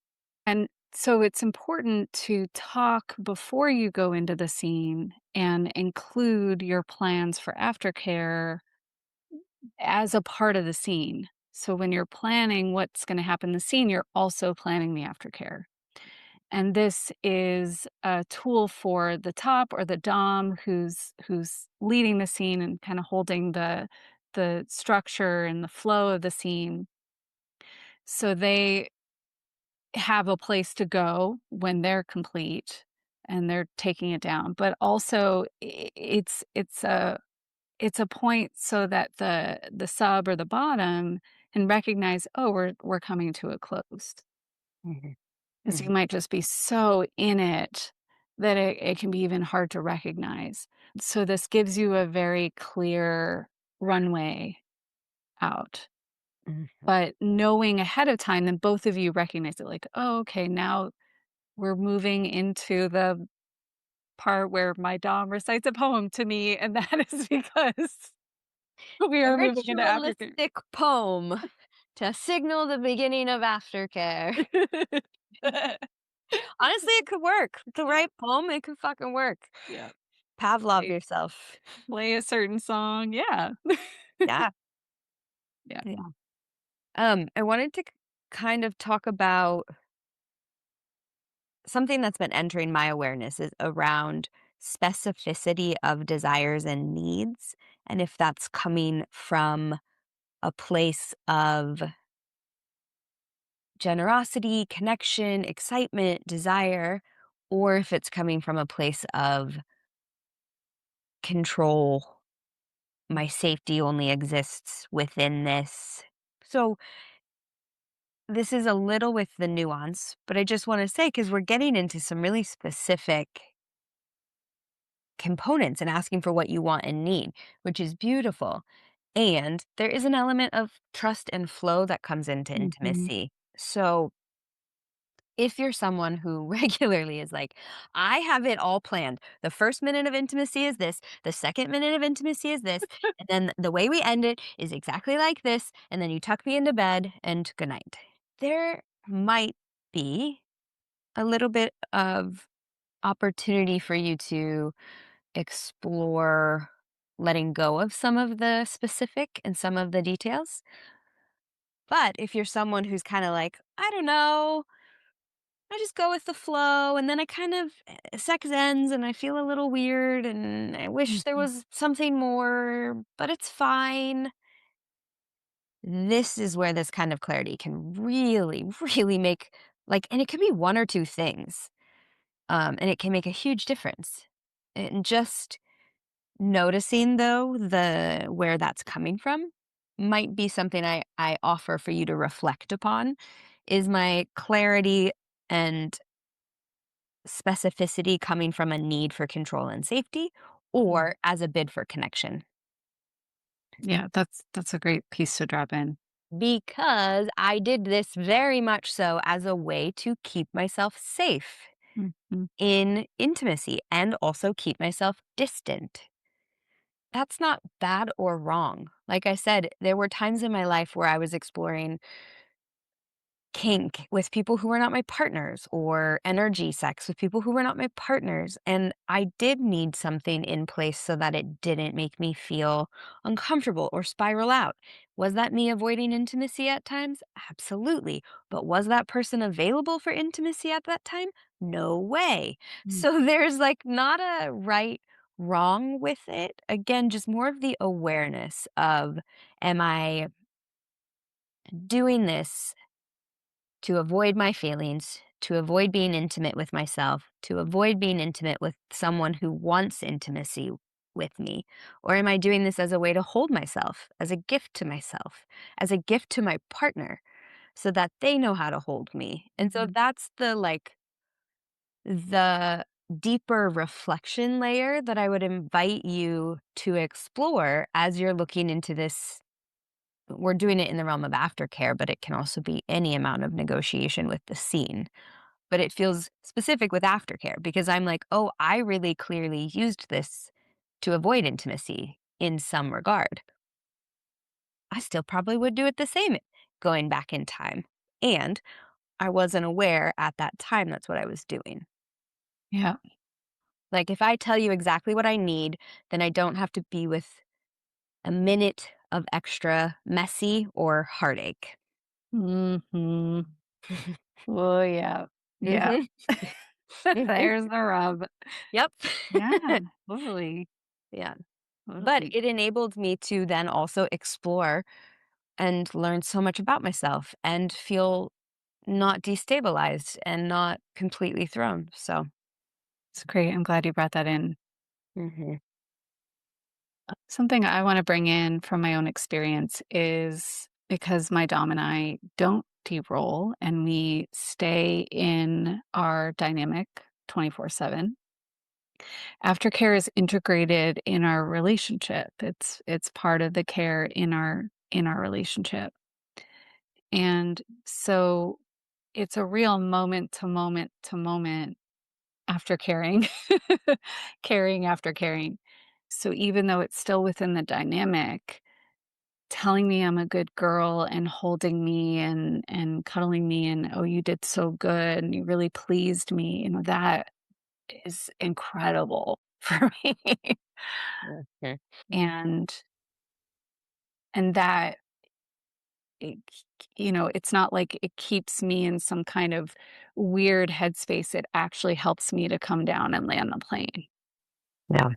and so it's important to talk before you go into the scene and include your plans for aftercare as a part of the scene. So when you're planning what's gonna happen in the scene, you're also planning the aftercare. And this is a tool for the top or the dom who's leading the scene and kind of holding the structure and the flow of the scene. So they have a place to go when they're complete and they're taking it down. But also it's a point so that the sub or the bottom can recognize, oh, we're coming to a close. Mhm, 'Cause you mhm, might just be so in it that it can be even hard to recognize. So this gives you a very clear runway out. mhm. But knowing ahead of time, then both of you recognize it like, "Oh, okay, now we're moving into the part where my dom recites a poem to me, and that is because we A are moving into aftercare." ritualistic poem to signal the beginning of aftercare. Honestly, it could work. The Yeah, right poem, it could fucking work. yeah. Pavlov Play yourself. play a certain song, yeah. Yeah, Yeah. yeah. I wanted to kind of talk about something that's been entering my awareness is around specificity of desires and needs, and if that's coming from a place of generosity, connection, excitement, desire, or if it's coming from a place of control. My safety only exists within this. So, this is a little with the nuance, but I just want to say, because we're getting into some really specific components and asking for what you want and need, which is beautiful. And there is an element of trust and flow that comes into Mhm. intimacy. So, if you're someone who regularly is like, I have it all planned. The first minute of intimacy is this, the second minute of intimacy is this, and then the way we end it is exactly like this, and then you tuck me into bed and good night. There might be a little bit of opportunity for you to explore letting go of some of the specific and some of the details. But if you're someone who's kind of like, I don't know, I just go with the flow, and then I kind of sex ends and I feel a little weird and I wish there Mhm, was something more, but it's fine. This is where this kind of clarity can really, really make like, and it could be one or two things, and it can make a huge difference. And just noticing though the where that's coming from might be something I offer for you to reflect upon. Is my clarity and specificity coming from a need for control and safety mhm. or as a bid for connection? Yeah, that's a great piece to drop in. Because I did this very much so as a way to keep myself safe Mhm, in intimacy and also keep myself distant. That's not bad or wrong. Like I said, there were times in my life where I was exploring kink with people who were not my partners or energy sex with people who were not my partners. And I did need something in place so that it didn't make me feel uncomfortable or spiral out. Was that me avoiding intimacy at times? Absolutely. But was that person available for intimacy at that time? No way. mm, So there's like not a right wrong with it. Again, just more of the awareness of, am I doing this to avoid my feelings, to avoid being intimate with myself, to avoid being intimate with someone who wants intimacy with me? Or am I doing this as a way to hold myself, as a gift to myself, as a gift to my partner so that they know how to hold me? And so mhm. that's the deeper reflection layer that I would invite you to explore as you're looking into this. We're doing it in the realm of aftercare, but it can also be any amount of negotiation with the scene. But it feels specific with aftercare because I'm like, oh, I really clearly used this to avoid intimacy in some regard. I still probably would do it the same going back in time. And I wasn't aware at that time that's what I was doing. Yeah. Like, if I tell you exactly what I need, then I don't have to be with a minute of extra messy or heartache. Mhm. Oh, yeah. Yeah. Hmm. Hmm. There's the rub. Yep. Yeah, totally, Yeah. But totally. it enabled me to then also explore and learn so much about myself and feel not destabilized and not completely thrown. So, It's great, I'm glad you brought that in. mhm. Something I wanna bring in from my own experience is because my dom and I don't de-roll and we stay in our dynamic 24/7. Aftercare is integrated in our relationship. It's part of the care in our relationship. And so it's a real moment to moment to moment after caring, caring after caring. So even though it's still within the dynamic, telling me I'm a good girl and holding me and cuddling me and oh you did so good and you really pleased me, that is incredible for me. Mhm. and and that it, it's not like it keeps me in some kind of weird headspace. It actually helps me to come down and land the plane. Yeah.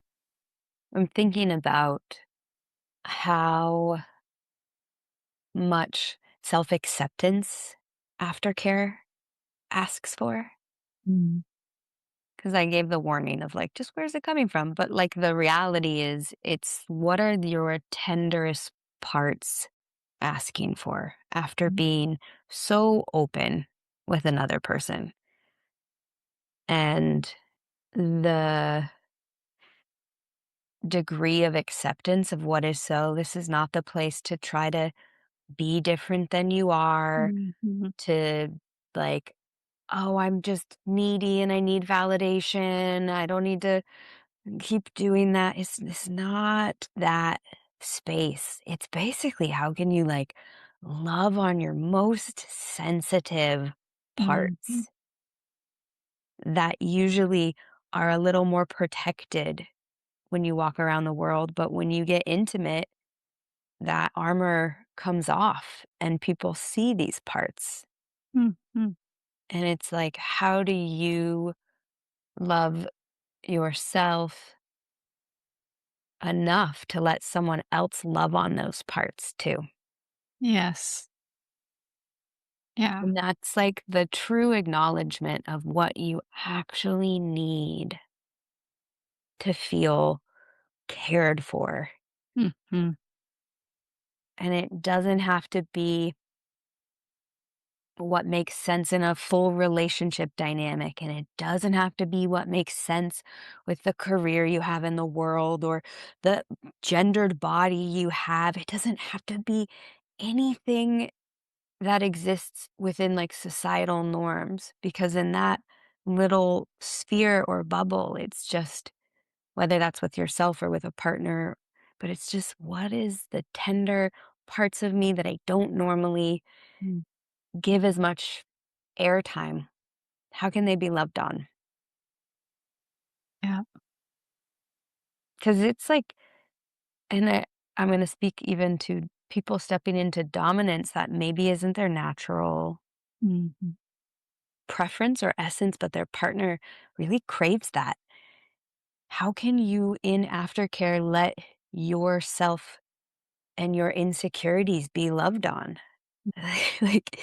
I'm thinking about how much self acceptance aftercare asks for. Mm, Because I gave the warning of like, just where's it coming from? But like the reality is, it's what are your tenderest parts asking for after mm, being so open with another person? And the degree of acceptance of what is so, this is not the place to try to be different than you are, mhm, to like, oh, I'm just needy and I need validation. I don't need to keep doing that. It's not that space. It's basically how can you like love on your most sensitive mhm, parts that usually are a little more protected when you walk around the world, but when you get intimate, that armor comes off and people see these parts. mhm. And it's like, how do you love yourself enough to let someone else love on those parts too? Yes. Yeah. And that's like the true acknowledgement of what you actually need to feel cared for. Mhm. And it doesn't have to be what makes sense in a full relationship dynamic. And it doesn't have to be what makes sense with the career you have in the world or the gendered body you have. It doesn't have to be anything that exists within like societal norms, because in that little sphere or bubble, it's just whether that's with yourself or with a partner, but it's just what is the tender parts of me that I don't normally Mm. give as much airtime? How can they be loved on? Yeah. Because it's like, and I'm going to speak even to people stepping into dominance that maybe isn't their natural Mhm. preference or essence, but their partner really craves that. How can you, in aftercare, let yourself and your insecurities be loved on? Like,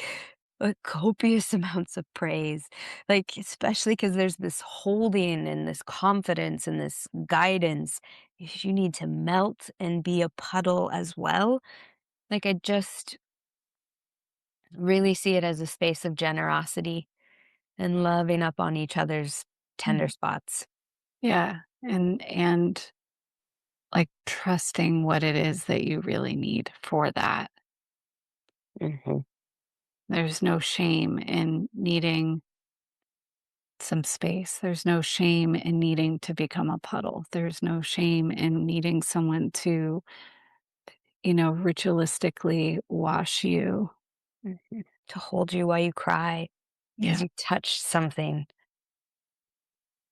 copious amounts of praise, like, especially because there's this holding and this confidence and this guidance. If you need to melt and be a puddle as well, like, I just really see it as a space of generosity and loving up on each other's tender Mm. spots. Yeah. And like trusting what it is that you really need for that. Mhm, There's no shame in needing some space. There's no shame in needing to become a puddle. There's no shame in needing someone to, ritualistically wash you. mhm. To hold you while you cry because Yeah. you touched something.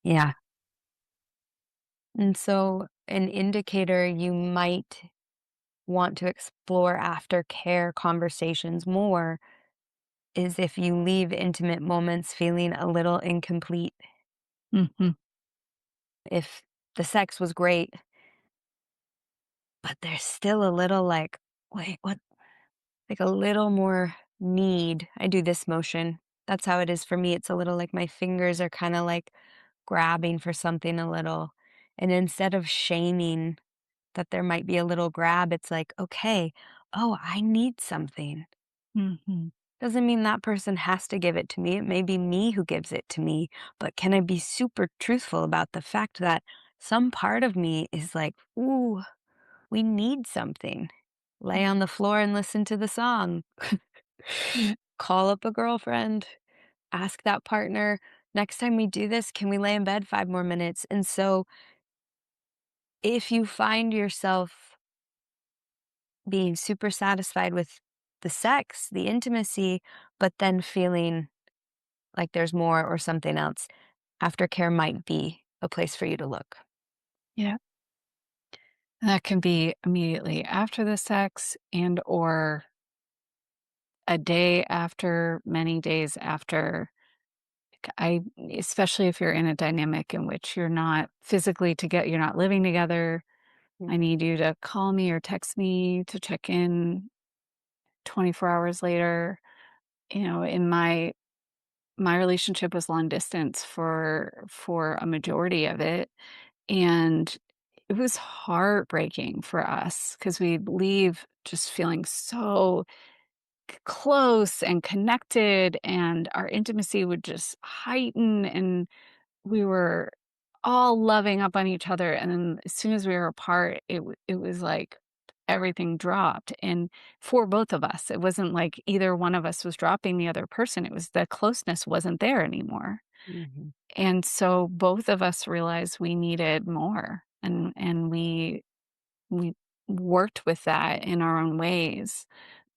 Yeah. And so, an indicator you might want to explore aftercare conversations more is if you leave intimate moments feeling a little incomplete. Mhm. If the sex was great, but there's still a little like, wait, what? Like a little more need. I do this motion. That's how it is for me. It's a little like my fingers are kind of like grabbing for something a little. And instead of shaming that there might be a little grab, it's like, okay, oh, I need something. Mhm. Doesn't mean that person has to give it to me. It may be me who gives it to me, but can I be super truthful about the fact that some part of me is like, ooh, we need something. Lay on the floor and listen to the song. Yeah. Call up a girlfriend. Ask that partner, next time we do this, can we lay in bed 5 more minutes? And so if you find yourself being super satisfied with the sex, the intimacy, but then feeling like there's more or something else, aftercare might be a place for you to look. Yeah. That can be immediately after the sex and or a day after, many days after. I especially if you're in a dynamic in which you're not physically together, you're not living together. I Mhm, need you to call me or text me to check in 24 hours later. In my relationship was long distance for a majority of it, and it was heartbreaking for us because 'cause we'd leave just feeling so close and connected, and our intimacy would just heighten, and we were all loving up on each other, and then as soon as we were apart, it was like everything dropped, and for both of us, it wasn't like either one of us was dropping the other person, it was the closeness wasn't there anymore, mhm, and so both of us realized we needed more, and we worked with that in our own ways,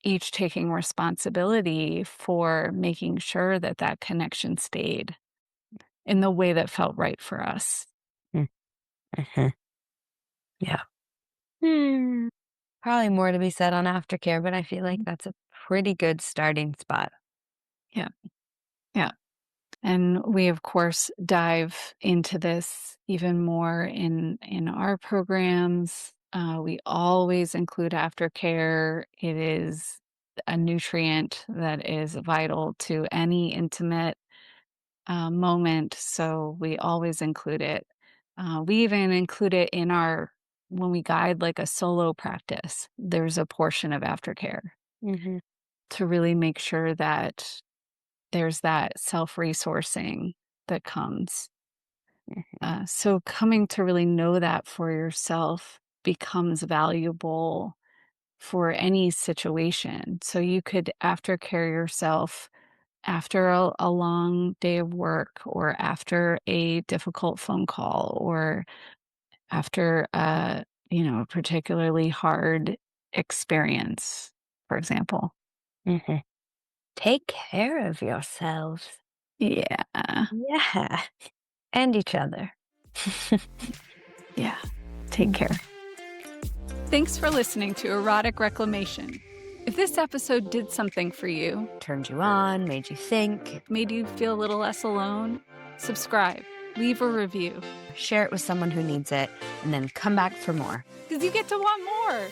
each taking responsibility for making sure that that connection stayed in the way that felt right for us. mm, mhm, yeah. Hmm. Probably more to be said on aftercare, but I feel like Mhm. that's a pretty good starting spot. Yeah, yeah. And we, of course, dive into this even more in our programs. We always include aftercare. It is a nutrient that is vital to any intimate moment, so we always include it. We even include it in our when we guide like a solo practice. There's a portion of aftercare Mhm, to really make sure that there's that self-resourcing that comes. mhm, So coming to really know that for yourself becomes valuable for any situation. So you could aftercare yourself after a long day of work or after a difficult phone call or after a particularly hard experience, for example. mhm. Take care of yourselves. Yeah. Yeah, and each other. Yeah. Take Mm. care. Thanks for listening to Erotic Reclamation. If this episode did something for you, Turned you on, made you think. made you feel a little less alone, subscribe, leave a review, Share it with someone who needs it, and then come back for more. because you get to want more.